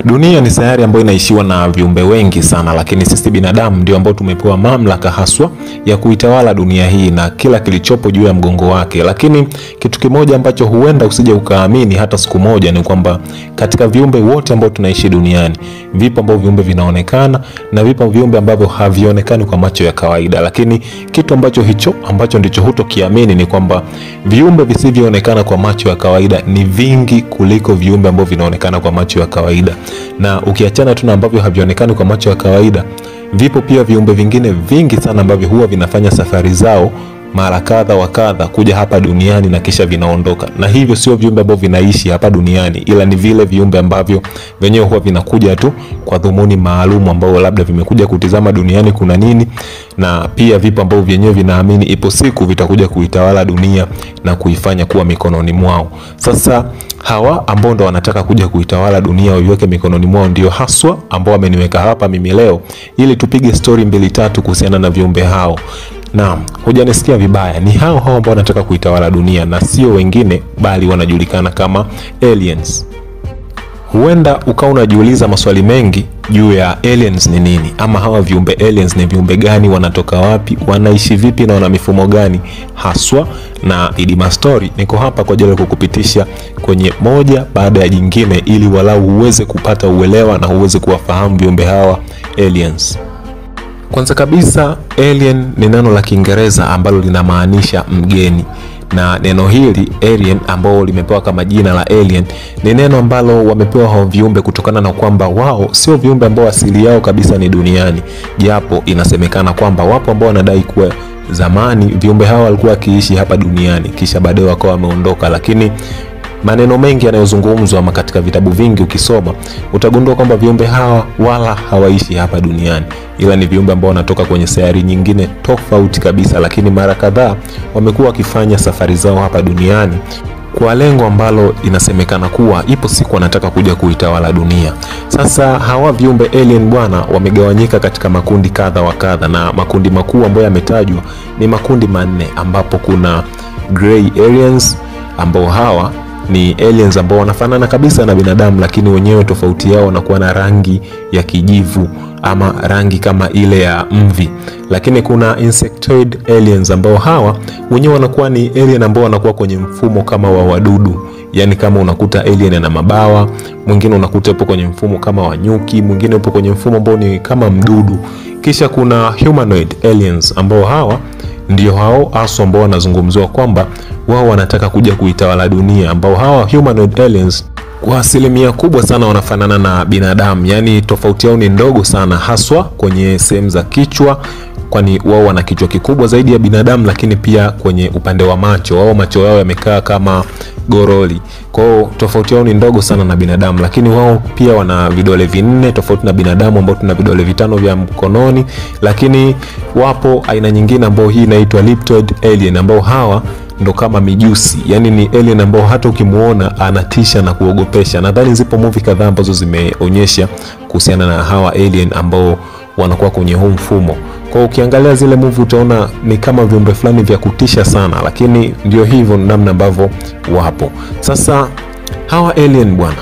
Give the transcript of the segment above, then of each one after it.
Dunia ni sayari ambayo inaishiwa na viumbe wengi sana, lakini sisi binadamu ndio ambao tumepewa mamlaka haswa ya kuitawala dunia hii na kila kilichopo juu ya mgongo wake. Lakini kitu kimoja ambacho huenda usije ukaamini hata siku moja ni kwamba katika viumbe wote ambao tunaishi duniani, vipo ambao viumbe vinaonekana na vipo viumbe ambavyo havionekani kwa macho ya kawaida. Lakini kitu ambacho ndicho hutokiamini ni kwamba viumbe visivyoonekana kwa macho ya kawaida ni vingi kuliko viumbe ambao vinaonekana kwa macho ya kawaida. Na ukiachana tu na ambavyo havionekani kwa macho ya kawaida, vipo pia viumbe vingine vingi sana ambavyo huwa vinafanya safari zao mara kadha wa kadha kuja hapa duniani na kisha vinaondoka. Na hivyo sio viumbe ambavyo vinaishi hapa duniani, ila ni vile viumbe ambavyo wenyewe huwa vinakuja tu kwa dhumuni maalum ambao labda vimekuja kutizama duniani kuna nini, na pia vipo ambavyo wenyewe vinaamini ipo siku vitakuja kuitawala dunia na kuifanya kuwa mikononi mwao. Sasa hawa ambao ndo wanataka kuja kuitawala dunia waiweke mikononi mwao ndio haswa ambao wameniweka hapa mimi leo ili tupige story 2-3 kuhusiana na viumbe hao. Na hujanisikia vibaya, ni hao ambao wanataka kuitawala dunia na sio wengine bali wanajulikana kama aliens. Huenda ukawa unajiuliza maswali mengi juu ya aliens ni nini, ama hawa viumbe aliens ni viumbe gani, wanatoka wapi, wanaishi vipi na wana mifumo gani haswa. Na Idima Story niko hapa kwa ajili ya kukupitisha kwenye moja baada ya jingine ili walau uweze kupata uelewa na uweze kuwafahamu viumbe hawa aliens. Kwanza kabisa, alien ni neno la Kiingereza ambalo linamaanisha mgeni. Na neno hili alien ambao limepewa kama jina la alien ni neno ambalo wamepewa hao viumbe kutokana na kwamba wao sio viumbe ambao asili yao kabisa ni duniani. Japo inasemekana kwamba wapo ambao wanadai kuwa zamani viumbe hao walikuwa wakiishi hapa duniani kisha baadaye wakawa wameondoka, lakini maneno mengi yanayozungumzwa katika vitabu vingi ukisoma utagundua kwamba viumbe hawa wala hawaishi hapa duniani, ila ni viumbe ambao wanatoka kwenye sayari nyingine tofauti kabisa, lakini mara kadhaa wamekuwa wakifanya safari zao hapa duniani kwa lengo ambalo inasemekana kuwa ipo siku wanataka kuja kuitawala dunia. Sasa hawa viumbe alien bwana wamegawanyika katika makundi kadha wa kadha, na makundi makuu ambayo yametajwa ni makundi 4, ambapo kuna grey aliens ambao hawa ni aliens ambao wanafanana kabisa na binadamu, lakini wenyewe tofauti yao wanakuwa na rangi ya kijivu ama rangi kama ile ya mvi. Lakini kuna insectoid aliens ambao hawa wenyewe wanakuwa ni alien ambao wanakuwa kwenye mfumo kama wa wadudu. Yani kama unakuta alien ana mabawa, mwingine unakuta yupo kwenye mfumo kama wa nyuki, mwingine yupo kwenye mfumo ambao ni kama mdudu. Kisha kuna humanoid aliens ambao hawa ndio hao aso ambao wanazungumziwa kwamba wao wanataka kuja kuitawala dunia, ambao hawa humanoid aliens kwa asilimia kubwa sana wanafanana na binadamu. Yani tofauti yao ni ndogo sana haswa kwenye sehemu za kichwa, kwani wao wana kichwa kikubwa zaidi ya binadamu, lakini pia kwenye upande wa macho, wao macho yao yamekaa kama goroli. Kwa hiyo tofauti yao ni ndogo sana na binadamu, lakini wao pia wana vidole 4 tofauti na binadamu ambao tuna vidole 5 vya mkononi. Lakini wapo aina nyingine ambao hii inaitwa Leptoid alien ambao hawa ndo kama mijusi. Yani ni alien ambao hata ukimuona anatisha na kuogopesha. Nadhani zipo movie kadhaa ambazo zimeonyesha kuhusiana na hawa alien ambao wanakuwa kwenye huu mfumo. Kwa ukiangalia zile movie utaona ni kama viumbe fulani vya kutisha sana, lakini ndio hivyo namna ambavyo wapo. Sasa hawa alien bwana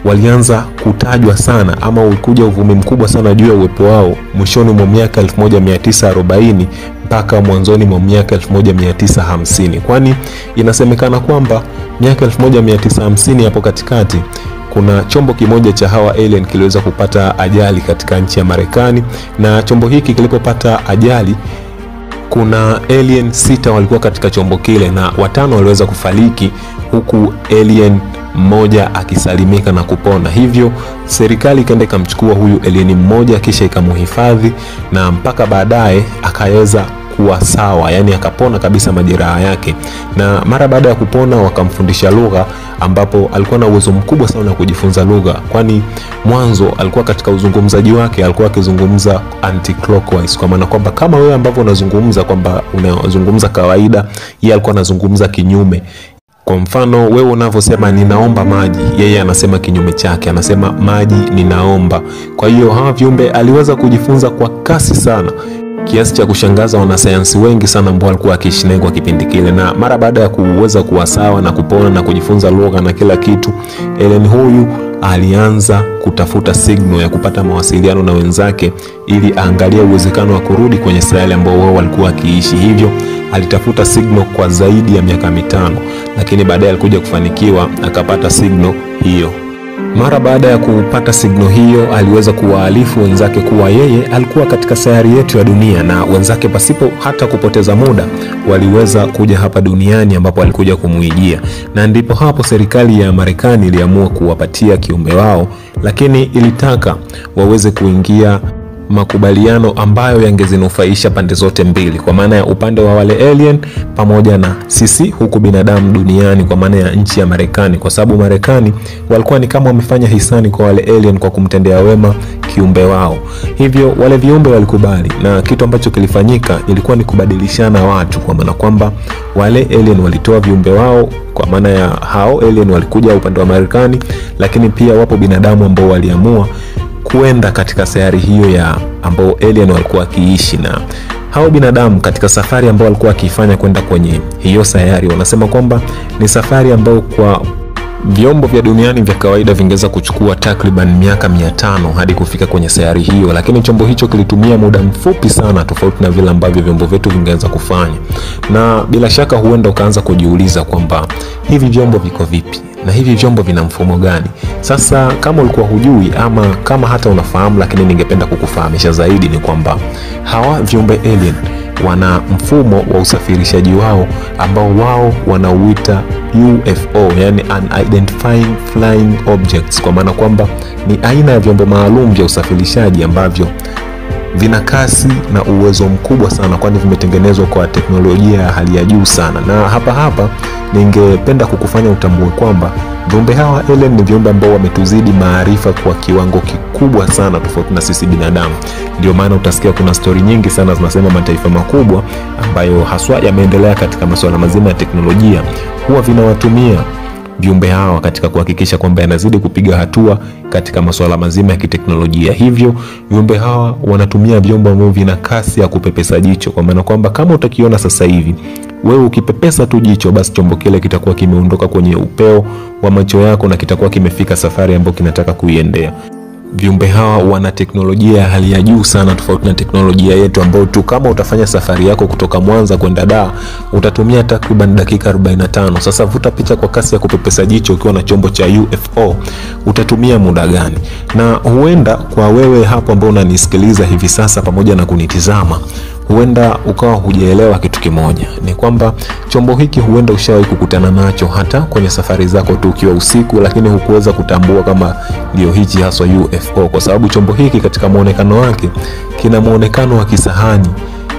walianza kutajwa sana ama ulikuja uvumi mkubwa sana juu ya uwepo wao mwishoni mwa miaka 1940 mpaka mwanzoni mwa miaka 1950. Kwani inasemekana kwamba miaka 1950 hapo katikati kuna chombo kimoja cha hawa alien kiliweza kupata ajali katika nchi ya Marekani, na chombo hiki kilipopata ajali kuna alien 6 walikuwa katika chombo kile na 5 waliweza kufariki, huku alien mmoja akisalimika na kupona. Hivyo serikali ikaenda ikamchukua huyu alien mmoja kisha ikamuhifadhi, na mpaka baadaye akaweza kuwa sawa, yani akapona kabisa majeraha yake. Na mara baada ya kupona wakamfundisha lugha, ambapo alikuwa na uwezo mkubwa sana wa kujifunza lugha, kwani mwanzo alikuwa katika uzungumzaji wake alikuwa akizungumza anti-clockwise, kwa maana kwamba kama wewe ambavyo unazungumza kwamba unazungumza kawaida, yeye alikuwa anazungumza kinyume. Kwa mfano wewe unavyosema ninaomba maji, yeye anasema kinyume chake, anasema maji ninaomba. Kwa hiyo hawa viumbe aliweza kujifunza kwa kasi sana, kiasi cha kushangaza wanasayansi wengi sana ambao walikuwa wakiishi naye kwa kipindi kile. Na mara baada ya kuweza kuwa sawa na kupona na kujifunza lugha na kila kitu, alien huyu alianza kutafuta signal ya kupata mawasiliano na wenzake ili aangalie uwezekano wa kurudi kwenye sayari ambao wao walikuwa wakiishi. Hivyo alitafuta signal kwa zaidi ya miaka 5, lakini baadaye alikuja kufanikiwa akapata signal hiyo. Mara baada ya kupata signal hiyo, aliweza kuwaalifu wenzake kuwa yeye alikuwa katika sayari yetu ya dunia, na wenzake pasipo hata kupoteza muda waliweza kuja hapa duniani ambapo alikuja kumuijia. Na ndipo hapo serikali ya Marekani iliamua kuwapatia kiumbe wao, lakini ilitaka waweze kuingia makubaliano ambayo yangezinufaisha pande zote mbili, kwa maana ya upande wa wale alien pamoja na sisi huku binadamu duniani, kwa maana ya nchi ya Marekani, kwa sababu Marekani walikuwa ni kama wamefanya hisani kwa wale alien kwa kumtendea wema kiumbe wao. Hivyo wale viumbe walikubali, na kitu ambacho kilifanyika ilikuwa ni kubadilishana watu, kwa maana kwamba wale alien walitoa viumbe wao, kwa maana ya hao alien walikuja upande wa Marekani, lakini pia wapo binadamu ambao waliamua kuenda katika sayari hiyo ya ambao alien walikuwa wakiishi. Na hao binadamu katika safari ambao walikuwa wakifanya kwenda kwenye hiyo sayari, wanasema kwamba ni safari ambayo kwa vyombo vya duniani vya kawaida vingeweza kuchukua takriban miaka 500 hadi kufika kwenye sayari hiyo, lakini chombo hicho kilitumia muda mfupi sana, tofauti na vile ambavyo vyombo vyetu vingeweza kufanya. Na bila shaka huenda ukaanza kujiuliza kwamba hivi vyombo viko vipi na hivi vyombo vina mfumo gani? Sasa kama ulikuwa hujui ama kama hata unafahamu, lakini ningependa kukufahamisha zaidi, ni kwamba hawa viumbe alien wana mfumo wa usafirishaji wao ambao wao wanauita UFO, yani Unidentified Flying Objects, kwa maana kwamba ni aina ya vyombo maalum vya usafirishaji ambavyo vina kasi na uwezo mkubwa sana, kwani vimetengenezwa kwa teknolojia ya hali ya juu sana. Na hapa ningependa kukufanya utambue kwamba viumbe hawa alien ni viumbe ambao wametuzidi maarifa kwa kiwango kikubwa sana, tofauti na sisi binadamu. Ndio maana utasikia kuna story nyingi sana zinasema mataifa makubwa ambayo haswa yameendelea katika masuala mazima ya teknolojia huwa vinawatumia viumbe hawa katika kuhakikisha kwamba yanazidi kupiga hatua katika masuala mazima ya kiteknolojia. Hivyo viumbe hawa wanatumia vyombo ambavyo vina kasi ya kupepesa jicho, kwa maana kwamba kama utakiona sasa hivi wewe ukipepesa tu jicho, basi chombo kile kitakuwa kimeondoka kwenye upeo wa macho yako na kitakuwa kimefika safari ambayo kinataka kuiendea. Viumbe hawa wana teknolojia ya hali ya juu sana, tofauti na teknolojia yetu ambayo tu kama utafanya safari yako kutoka Mwanza kwenda Dar utatumia takriban dakika 45. Sasa vuta picha kwa kasi ya kupepesa jicho ukiwa na chombo cha UFO, utatumia muda gani? Na huenda kwa wewe hapo ambao unanisikiliza hivi sasa pamoja na kunitizama, huenda ukawa hujaelewa kitu kimoja, ni kwamba chombo hiki huenda ushawahi kukutana nacho hata kwenye safari zako tu ukiwa usiku, lakini hukuweza kutambua kama ndio hichi haswa UFO, kwa sababu chombo hiki katika muonekano wake kina muonekano wa kisahani,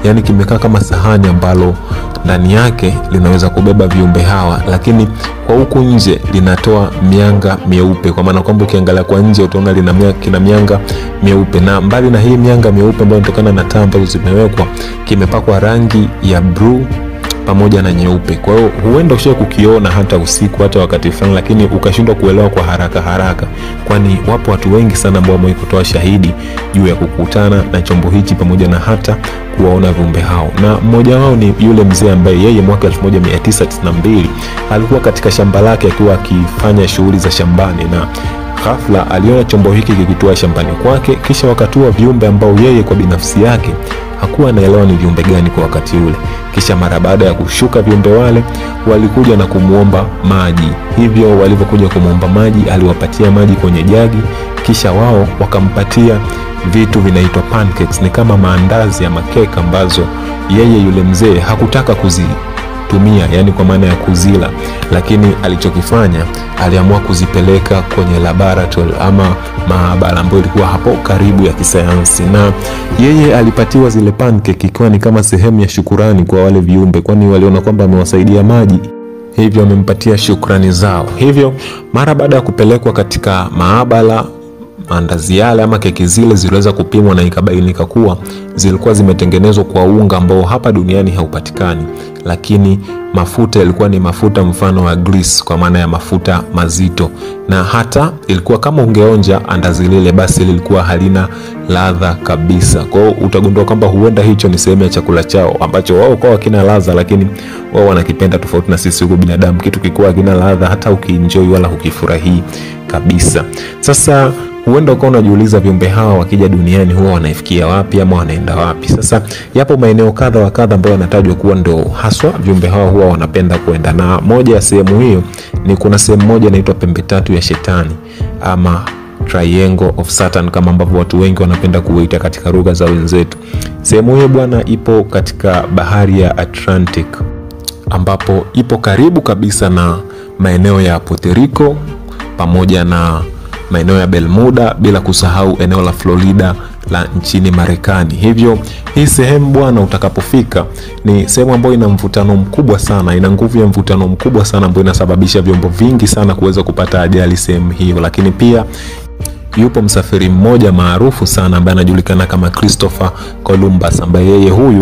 yani kimekaa kama sahani ambalo ndani yake linaweza kubeba viumbe hawa, lakini kwa huku nje linatoa mianga mieupe, kwa maana kwamba ukiangalia kwa nje utaona kina mianga mieupe, na mbali na hii mianga mieupe ambayo inatokana na taa ambazo zimewekwa, kimepakwa rangi ya blue pamoja na nyeupe. Kwa hiyo huenda ushaye kukiona hata usiku hata wakati fulani, lakini ukashindwa kuelewa kwa haraka, kwani wapo watu wengi sana ambao wamewahi kutoa shahidi juu ya kukutana na chombo hichi pamoja na hata kuwaona viumbe hao. Na mmoja wao ni yule mzee ambaye yeye mwaka 1992 alikuwa katika shamba lake akiwa akifanya shughuli za shambani, na ghafla aliona chombo hiki kikitua shambani kwake, kisha wakatua viumbe ambao yeye kwa binafsi yake hakuwa anaelewa ni viumbe gani kwa wakati ule. Kisha mara baada ya kushuka viumbe wale walikuja na kumuomba maji. Hivyo walivyokuja kumuomba maji, aliwapatia maji kwenye jagi, kisha wao wakampatia vitu vinaitwa pancakes, ni kama maandazi ya makeka ambazo yeye yule mzee hakutaka kuzitumia, yani kwa maana ya kuzila, lakini alichokifanya aliamua kuzipeleka kwenye laboratory ama maabara ambayo ilikuwa hapo karibu ya kisayansi, na yeye alipatiwa zile pancake ikiwa ni kama sehemu ya shukurani kwa wale viumbe, kwani waliona kwamba amewasaidia maji, hivyo amempatia shukrani zao. Hivyo mara baada ya kupelekwa katika maabara maandazi yale ama keki zile ziliweza kupimwa na ikabainika kuwa zilikuwa zimetengenezwa kwa unga ambao hapa duniani haupatikani, lakini mafuta yalikuwa ni mafuta mfano wa grease, kwa maana ya mafuta mazito, na hata ilikuwa kama ungeonja andazi lile basi lilikuwa halina ladha kabisa. Kwa hiyo utagundua kwamba huenda hicho ni sehemu ya chakula chao ambacho wao kwa kina ladha, lakini wao wanakipenda tofauti na sisi huko binadamu. Kitu kikuwa kina ladha hata ukienjoy wala ukifurahi kabisa. Sasa huenda ukawa unajiuliza viumbe hawa wakija duniani huwa wanaifikia wapi ama wanaenda wapi? Sasa yapo maeneo kadha wa kadha ambayo yanatajwa kuwa ndio haswa viumbe hawa huwa wanapenda kwenda, na moja ya sehemu hiyo ni kuna sehemu moja inaitwa pembe tatu ya shetani ama Triangle of Saturn kama ambavyo watu wengi wanapenda kuita katika lugha za wenzetu. Sehemu hiyo bwana ipo katika bahari ya Atlantic, ambapo ipo karibu kabisa na maeneo ya Puerto Rico pamoja na maeneo ya Bermuda, bila kusahau eneo la Florida la nchini Marekani. Hivyo hii sehemu bwana utakapofika ni sehemu ambayo ina mvutano mkubwa sana, ina nguvu ya mvutano mkubwa sana ambayo inasababisha vyombo vingi sana kuweza kupata ajali sehemu hiyo. Lakini pia yupo msafiri mmoja maarufu sana ambaye anajulikana kama Christopher Columbus, ambaye yeye huyu